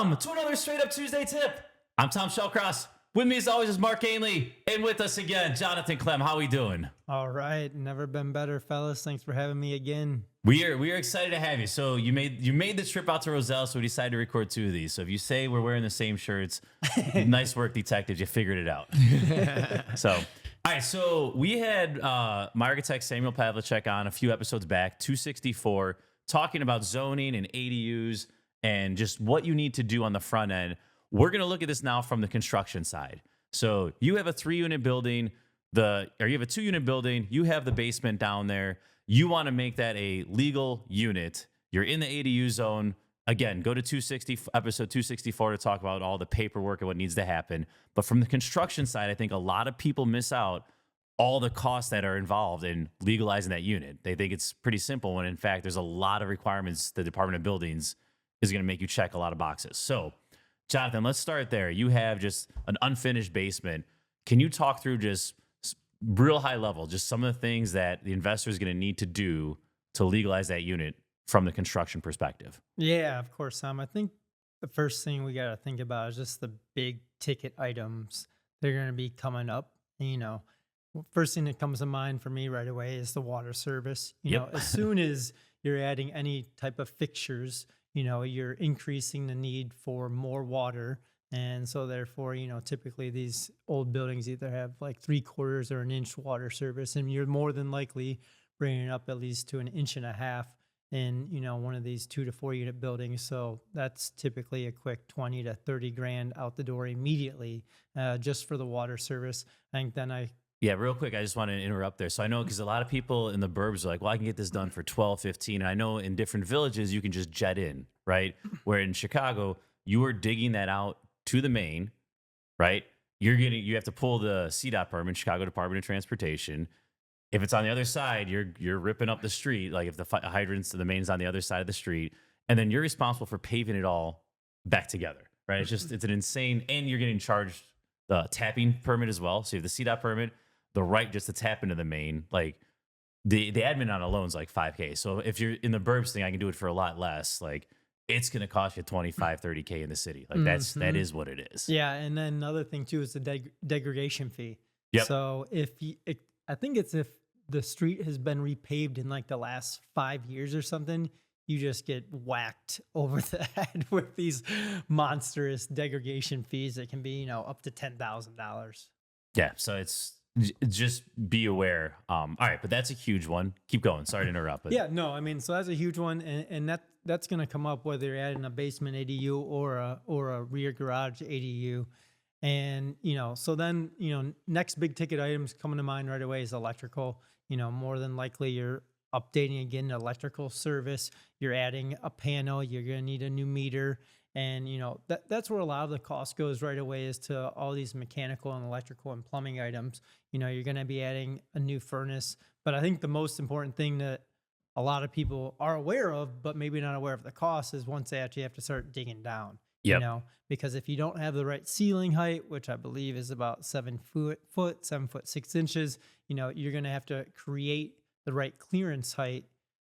Welcome to another Straight Up Tuesday tip. I'm 𝗤𝗁𝗁𝗁. With me as always is Mark 𝗬𝗁𝗁. And with us again, Jonathan Klemm. How we doing? All right. Never been better, fellas. Thanks for having me again. We are excited to have you. So you made the trip out to Roselle, so we decided to record two of these. So if you say we're wearing the same shirts, nice work, detectives. You figured it out. So, all right. So we had my architect 𝗤𝗵𝗶𝗵𝗵𝗁 on a few episodes back, 264, talking about zoning and ADUs and just what you need to do on the front end. We're going to look at this now from the construction side. So you have a 3-unit building, or you have a 2-unit building, you have the basement down there. You want to make that a legal unit. You're in the ADU zone. Again, go to episode 264 to talk about all the paperwork and what needs to happen. But from the construction side, I think a lot of people miss out all the costs that are involved in legalizing that unit. They think it's pretty simple when in fact there's a lot of requirements the Department of Buildings is going to make you check a lot of boxes. So, Jonathan, let's start there. You have just an unfinished basement. Can you talk through just real high level, just some of the things that the investor is going to need to do to legalize that unit from the construction perspective? Yeah, of course, Sam. I think the first thing we got to think about is just the big ticket items that are going to be coming up. You know, first thing that comes to mind for me right away is the water service. You know, as soon as you're adding any type of fixtures, you know, you're increasing the need for more water. And so therefore, you know, typically these old buildings either have like 3/4 or 1 inch water service, and you're more than likely bringing it up at least to 1.5 inches in, you know, one of these 2 to 4 unit buildings. So that's typically a quick 20 to 30 grand out the door immediately, just for the water service. I think then Yeah, real quick, I just want to interrupt there. So I know because a lot of people in the burbs are like, well, I can get this done for 12, 15. And I know in different villages, you can just jet in, right? Where in Chicago, you are digging that out to the main, right? You have to pull the CDOT permit, Chicago Department of Transportation. If it's on the other side, you're ripping up the street. Like if the hydrants, the main's on the other side of the street, and then you're responsible for paving it all back together, right? It's an insane, and you're getting charged the tapping permit as well. So you have the CDOT permit, the right just to tap into the main. Like the admin on a loan is like $5K. So if you're in the burbs thing, I can do it for a lot less. Like it's going to cost you 25, 30K in the city. Like that is what it is. Yeah. And then another thing too is the degradation fee. Yep. So I think it's if the street has been repaved in like the last 5 years or something, you just get whacked over the head with these monstrous degradation fees that can be, you know, up to $10,000. Yeah. So just be aware. All right, but that's a huge one. Keep going. Sorry to interrupt. But yeah, no, I mean, so that's a huge one, and that's going to come up whether you're adding a basement ADU or a rear garage ADU. And, you know, so then, you know, next big ticket items coming to mind right away is electrical. You know, more than likely you're updating again the electrical service. You're adding a panel. You're going to need a new meter. And, you know, that's where a lot of the cost goes right away, is to all these mechanical and electrical and plumbing items. You know, you're going to be adding a new furnace. But I think the most important thing that a lot of people are aware of, but maybe not aware of the cost, is once they actually have to start digging down. Yep. You know, because if you don't have the right ceiling height, which I believe is about 7 foot, 7 foot 6 inches, you know, you're going to have to create the right clearance height.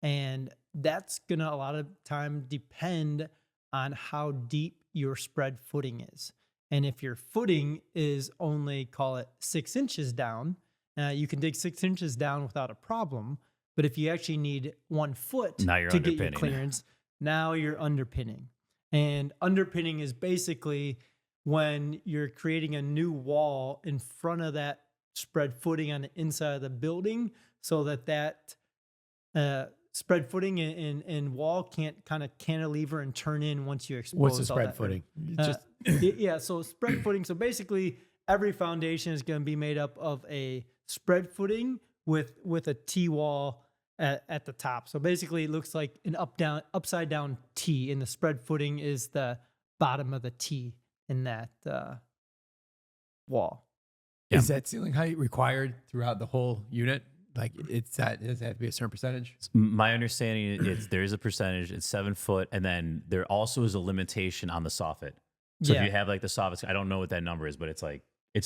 And that's going to a lot of time depend on how deep your spread footing is. And if your footing is only, call it 6 inches down, you can dig 6 inches down without a problem. But if you actually need 1 foot to get your clearance, now you're underpinning. And underpinning is basically when you're creating a new wall in front of that spread footing on the inside of the building, so that spread footing and wall can't kind of cantilever and turn in once you expose. What's the spread footing? Yeah, so spread footing. So basically, every foundation is going to be made up of a spread footing with a T-wall at the top. So basically, it looks like an upside down T, and the spread footing is the bottom of the T in that wall. Yeah. Is that ceiling height required throughout the whole unit? Like does it have to be a certain percentage? My understanding is there is a percentage. It's 7 foot, and then there also is a limitation on the soffit. So if you have like the soffits, I don't know what that number is, but it's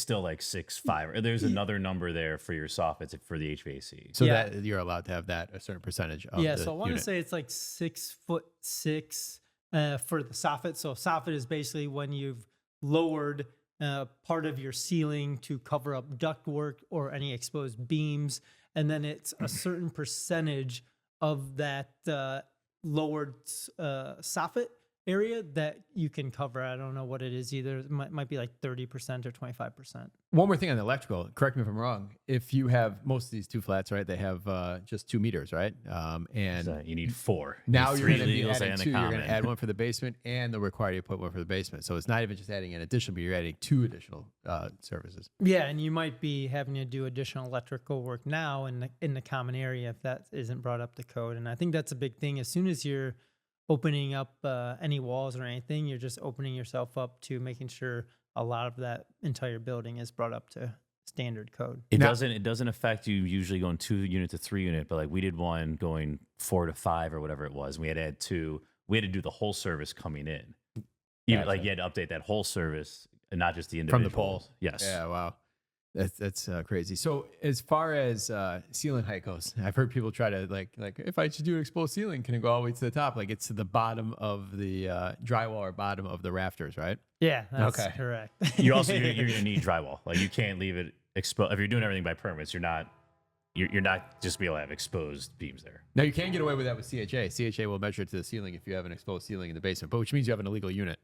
still like 6'5". Or there's another number there for your soffits for the HVAC. So that you're allowed to have that a certain percentage of so I want to say it's like 6'6", for the soffit. So soffit is basically when you've lowered part of your ceiling to cover up ductwork or any exposed beams, and then it's a certain percentage of that lowered soffit area that you can cover. I don't know what it is either. It might be like 30% or 25%. One more thing on the electrical, correct me if I'm wrong. If you have most of these two flats, right, they have just 2 meters, right? And So you need 4. now You you're need going to be 3 legals adding and 2. a You're going common. to add one for the basement, and they'll require you to put one for the basement. So it's not even just adding an additional, but you're adding 2 additional services. Yeah, and you might be having to do additional electrical work now in the common area if that isn't brought up to code. And I think that's a big thing. As soon as you're opening up any walls or anything, you're just opening yourself up to making sure a lot of that entire building is brought up to standard code. It doesn't affect you usually going 2 unit to 3 unit, but like we did one going 4 to 5 or whatever it was. We had to add 2. We had to do the whole service coming in. Even like you had to update that whole service and not just the individual. From the poles. Yes. Yeah, wow. That's crazy. So as far as ceiling height goes, I've heard people try to like if I should do an exposed ceiling, can it go all the way to the top? Like it's to the bottom of the drywall or bottom of the rafters, right? Yeah, that's Okay. correct. You're going to need drywall. Like you can't leave it exposed. If you're doing everything by permits, you're not just be able to have exposed beams there. Now you can get away with that with CHA. CHA will measure it to the ceiling if you have an exposed ceiling in the basement, but which means you have an illegal unit.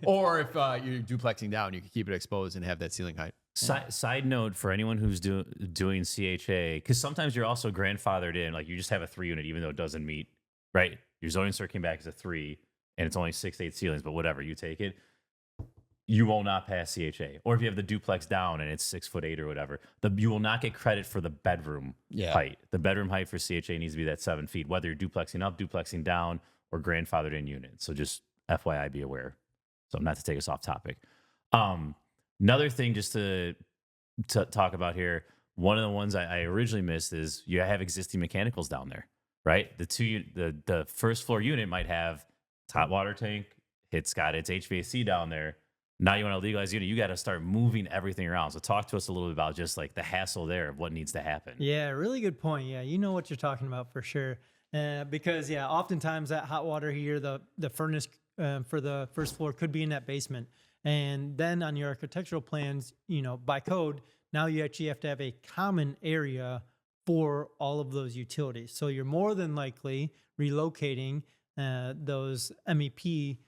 Or if you're duplexing down, you can keep it exposed and have that ceiling height. Side note for anyone who's doing CHA, because sometimes you're also grandfathered in, like you just have a 3 unit, even though it doesn't meet, right? Your zoning cert came back as a 3 and it's only 6'8" ceilings, but whatever, you take it. You will not pass CHA. Or if you have the duplex down and it's 6'8" or whatever, you will not get credit for the bedroom height. The bedroom height for CHA needs to be that 7 feet, whether you're duplexing up, duplexing down, or grandfathered in units. So just FYI, be aware. So not to take us off topic. Another thing just to talk about here, one of the ones I originally missed is you have existing mechanicals down there, right? The first floor unit might have hot water tank. It's got its HVAC down there. Now you want to legalize unit, you got to start moving everything around. So talk to us a little bit about just like the hassle there of what needs to happen. Yeah, really good point. Yeah, you know what you're talking about for sure. Because yeah, oftentimes that hot water heater, the furnace for the first floor could be in that basement. And then on your architectural plans, by code, now you actually have to have a common area for all of those utilities. So you're more than likely relocating those MEP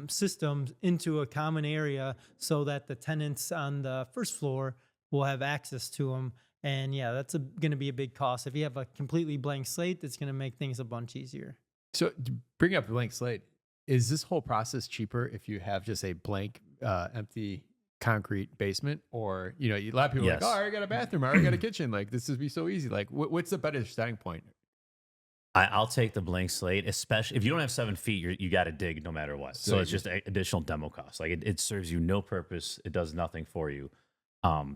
systems into a common area so that the tenants on the first floor will have access to them. And yeah, that's going to be a big cost. If you have a completely blank slate, that's going to make things a bunch easier. So to bring up the blank slate, is this whole process cheaper if you have just a blank, empty concrete basement? Or, a lot of people are like, oh, I already got a bathroom, I already got a kitchen. Like, this would be so easy. Like, what's the better starting point? I'll take the blank slate, especially if you don't have 7 feet, you got to dig no matter what. So it's just additional demo cost. Like it serves you no purpose. It does nothing for you.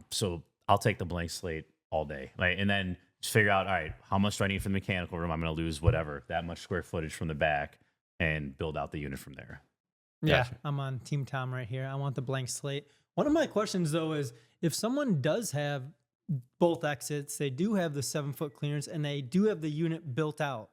So I'll take the blank slate all day. Like, and then just figure out, all right, how much do I need for the mechanical room? I'm going to lose whatever, that much square footage from the back and build out the unit from there. Yeah, Gotcha. I'm on Team Tom right here. I want the blank slate. One of my questions though is if someone does have both exits, they do have the 7-foot clearance and they do have the unit built out,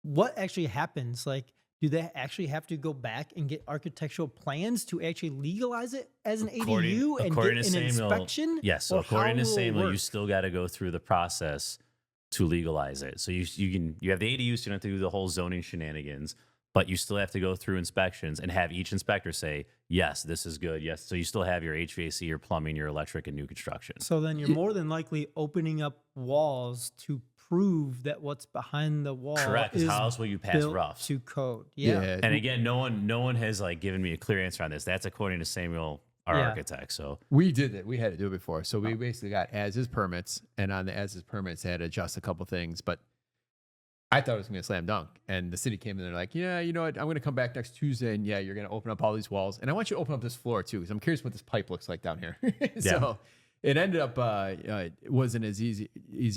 what actually happens? Like, do they actually have to go back and get architectural plans to actually legalize it as an ADU and get an inspection? Yes. So Or according to how will it Samuel, you work? still got to go through the process to legalize it. So you have the ADU, so you don't have to do the whole zoning shenanigans, but you still have to go through inspections and have each inspector say, yes, this is good. Yes. So you still have your HVAC, your plumbing, your electric, and new construction. So then you're more than likely opening up walls to prove that what's behind the wall Correct. 'Cause is how else will you pass built rough? to code. Yeah. And again, no one has like given me a clear answer on this. That's according to Samuel, our Yeah. architect. So We did it. We had to do it before. So we basically got as-is permits, and on the as-is permits, they had to adjust a couple things. But I thought it was going to be a slam dunk. And the city came in and they're like, yeah, you know what? I'm going to come back next Tuesday, and yeah, you're going to open up all these walls. And I want you to open up this floor, too, because I'm curious what this pipe looks like down here. So it ended up, it wasn't as easy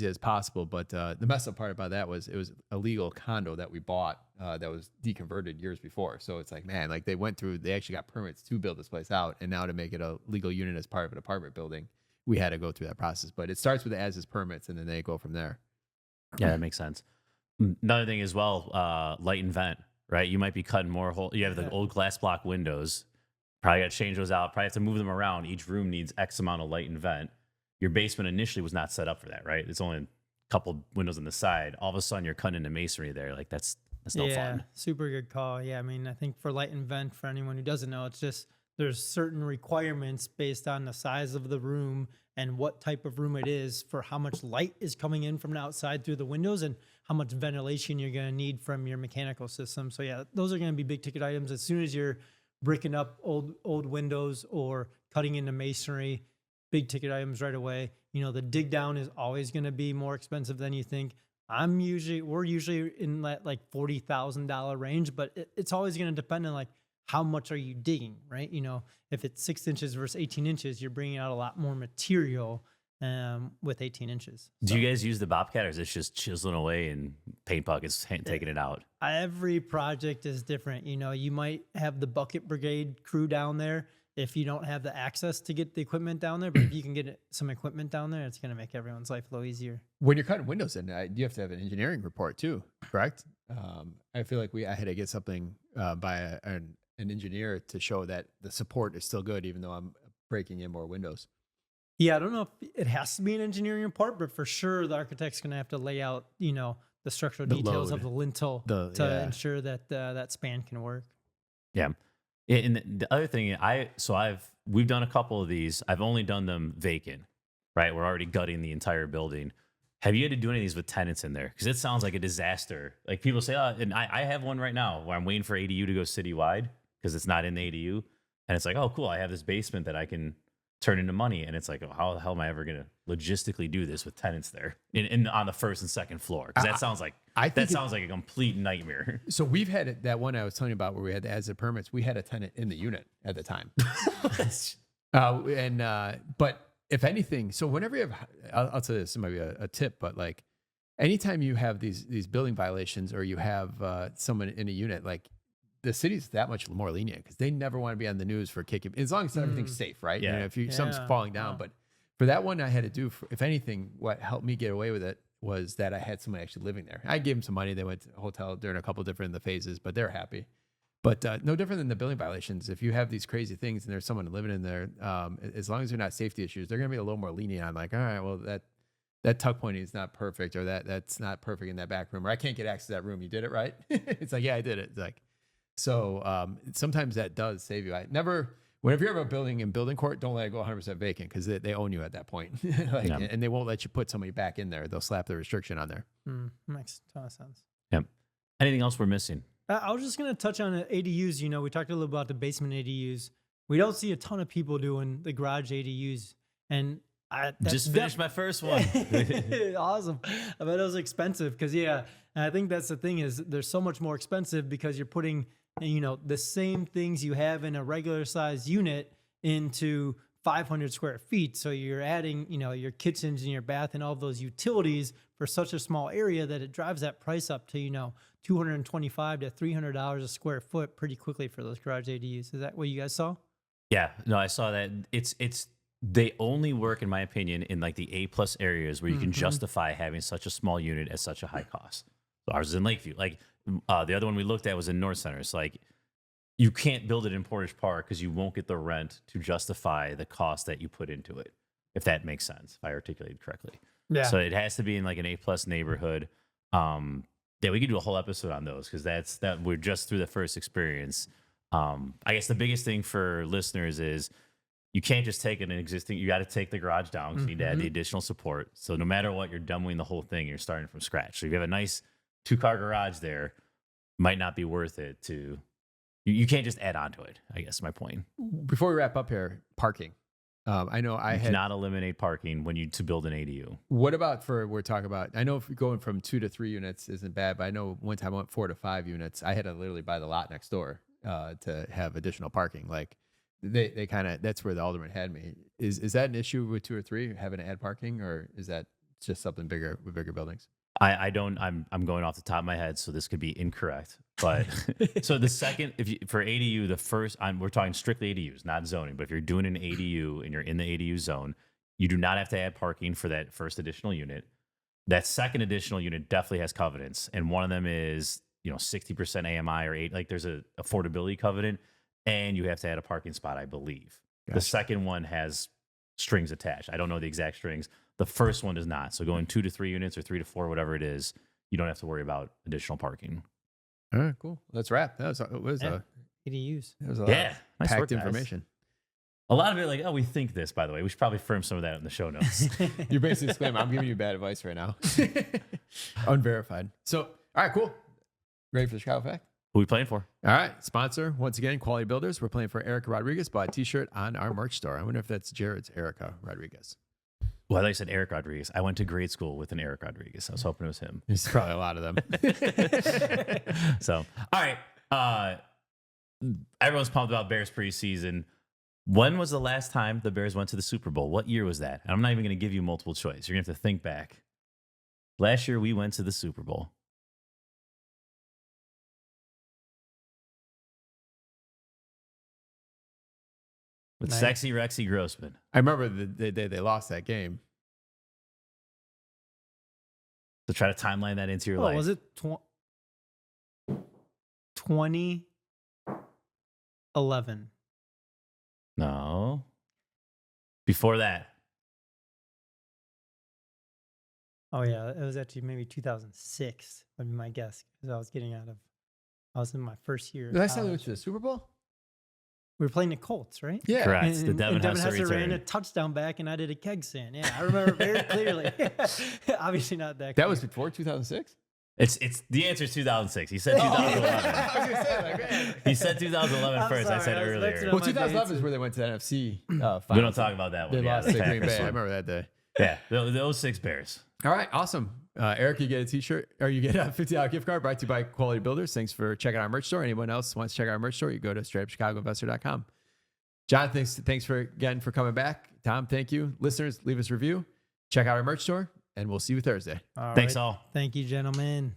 as possible. But the mess up part about that was it was a legal condo that we bought that was deconverted years before. So it's like, man, like they actually got permits to build this place out. And now to make it a legal unit as part of an apartment building, we had to go through that process. But it starts with the as-is permits, and then they go from there. yeah, that makes sense. Another thing as well, light and vent, right? You might be cutting more hole. You have the old glass block windows. Probably got to change those out. Probably have to move them around. Each room needs X amount of light and vent. Your basement initially was not set up for that, right? It's only a couple windows on the side. All of a sudden, you're cutting into masonry there. Like that's no fun. Super good call. Yeah, I mean, I think for light and vent, for anyone who doesn't know, it's just there's certain requirements based on the size of the room and what type of room it is for how much light is coming in from the outside through the windows and how much ventilation you're going to need from your mechanical system. So yeah, those are going to be big ticket items. As soon as you're bricking up old windows or cutting into masonry, big ticket items right away. You know, the dig down is always going to be more expensive than you think. We're usually in that like $40,000 range, but it's always going to depend on like how much are you digging, right? You know, if it's 6 inches versus 18 inches, you're bringing out a lot more material with 18 inches. Do you guys use the Bobcat, or is it just chiseling away and paint buckets taking it out? Every project is different. You know, you might have the bucket brigade crew down there if you don't have the access to get the equipment down there, but if you can get some equipment down there, it's going to make everyone's life a little easier. When you're cutting windows in, you have to have an engineering report too, correct? I feel like I had to get something by an engineer to show that the support is still good, even though I'm breaking in more windows. Yeah, I don't know if it has to be an engineering report, but for sure the architect's going to have to lay out, you know, the structural details of the lintel to ensure that that span can work. Yeah. And the other thing, we've done a couple of these. I've only done them vacant, right? We're already gutting the entire building. Have you had to do any of these with tenants in there? Because it sounds like a disaster. Like people say, and I have one right now where I'm waiting for ADU to go citywide because it's not in the ADU. And it's like, oh, cool. I have this basement that I can turn into money. And it's like, oh, how the hell am I ever going to logistically do this with tenants there on the first and second floor? Because that sounds like a complete nightmare. So we've had that one I was telling you about where we had the as-it permits. We had a tenant in the unit at the time. But if anything, so whenever you have, I'll tell you this, it might be a tip, but like anytime you have these building violations or you have someone in a unit, like the city's that much more lenient because they never want to be on the news for kicking, as long as everything's safe, right? Yeah. You know, if something's falling down. But for that one I had to do, if anything, what helped me get away with it was that I had someone actually living there. I gave them some money. They went to a hotel during a couple different phases, but they're happy. But no different than the building violations. If you have these crazy things and there's someone living in there, as long as they're not safety issues, they're going to be a little more lenient on like, all right, well, that tuck pointing is not perfect, or that's not perfect in that back room, or I can't get access to that room. You did it right. It's like, yeah, I did it. It's like, so sometimes that does save you. Whenever you have a building in building court, don't let it go 100% vacant because they own you at that point. And they won't let you put somebody back in there. They'll slap the restriction on there. Makes a ton of sense. Yep. Anything else we're missing? I was just going to touch on ADUs. You know, we talked a little about the basement ADUs. We don't see a ton of people doing the garage ADUs. And I just finished my first one. Awesome. I bet it was expensive because, and I think that's the thing is they're so much more expensive because you're putting, you know, the same things you have in a regular size unit into 500 square feet. So you're adding, you know, your kitchens and your bath and all of those utilities for such a small area that it drives that price up to, you know, $225 to $300 a square foot pretty quickly for those garage ADUs. Is that what you guys saw? Yeah, no, I saw that. They only work, in my opinion, in like the A+ areas where you can justify having such a small unit at such a high cost. So ours is in Lakeview. Like the other one we looked at was in North Center. It's like you can't build it in Portage Park because you won't get the rent to justify the cost that you put into it, if that makes sense, if I articulated correctly. Yeah. So it has to be in like an A+ neighborhood. Yeah, we could do a whole episode on those because that we're just through the first experience. I guess the biggest thing for listeners is you can't just take an existing, you got to take the garage down because you need to add the additional support. So no matter what, you're demoing the whole thing. You're starting from scratch. So if you have a nice 2-car garage there, might not be worth it to, you can't just add on to it, I guess my point. Before we wrap up here, parking. I know you cannot eliminate parking to build an ADU. What about we're talking about, I know if going from 2 to 3 units isn't bad, but I know one time I went 4 to 5 units. I had to literally buy the lot next door to have additional parking. Like they kind of, that's where the alderman had me. Is that an issue with 2 or 3 having to add parking, or is that just something bigger with bigger buildings? I'm going off the top of my head, so this could be incorrect. But so the second, for ADU, the first, we're talking strictly ADUs, not zoning. But if you're doing an ADU and you're in the ADU zone, you do not have to add parking for that first additional unit. That second additional unit definitely has covenants, and one of them is 60% AMI or 8. Like there's a affordability covenant, and you have to add a parking spot, I believe. Gotcha. The second one has strings attached. I don't know the exact strings. The first one does not. So going 2 to 3 units or 3 to 4, whatever it is, you don't have to worry about additional parking. All right, cool. Let's wrap. That was ADUs. that was a lot Yeah, of nice packed work, guys. information. A lot of it, like, oh, we think this, by the way. We should probably firm some of that in the show notes. You're basically exclaiming, I'm giving you bad advice right now. Unverified. So, all right, cool. Ready for the Chicago Fact? Who are we playing for? All right. Sponsor, once again, Quality Builders. We're playing for Erica Rodriguez. Bought a t-shirt on our merch store. I wonder if that's Jared's Erica Rodriguez. Well, I thought you said Eric Rodriguez. I went to grade school with an Eric Rodriguez. I was hoping it was him. There's probably a lot of them. So, all right. Everyone's pumped about Bears preseason. When was the last time the Bears went to the Super Bowl? What year was that? And I'm not even going to give you multiple choice. You're going to have to think back. Last year, we went to the Super Bowl. With Nice. 𝗖𝗵𝗶𝗵𝗁𝘁. I remember the day they lost that game. So try to timeline that into your Oh, life. was it 2011? No. Before that. Oh yeah, it was actually maybe 2006. Would be my guess because I was in my first year. of The last time they college. went to the Super Bowl? We were playing the Colts, right? Yeah. Correct. The Devin Hester Hester ran return. a touchdown back, and I did a keg stand. Yeah, I remember very clearly. Obviously not that. That was clear. before 2006? It's the answer is 2006. He said 2011. He said 2011 I'm first. I sorry, said I was earlier. mixing up Well, my 2011 dates. is where they went to the NFC finals. We don't talk about that They one. Yeah, lost the to Green Packers Bay. I one. remember that day. Yeah, the 06 Bears. All right, awesome. Eric, you get a t-shirt, or you get a $50 gift card brought to you by Quality Builders. Thanks for checking out our merch store. Anyone else wants to check out our merch store, you go to straightupchicagoinvestor.com. John, thanks for coming back. Tom, thank you. Listeners, leave us a review. Check out our merch store, and we'll see you Thursday. All Thanks right. all. Thank you, gentlemen.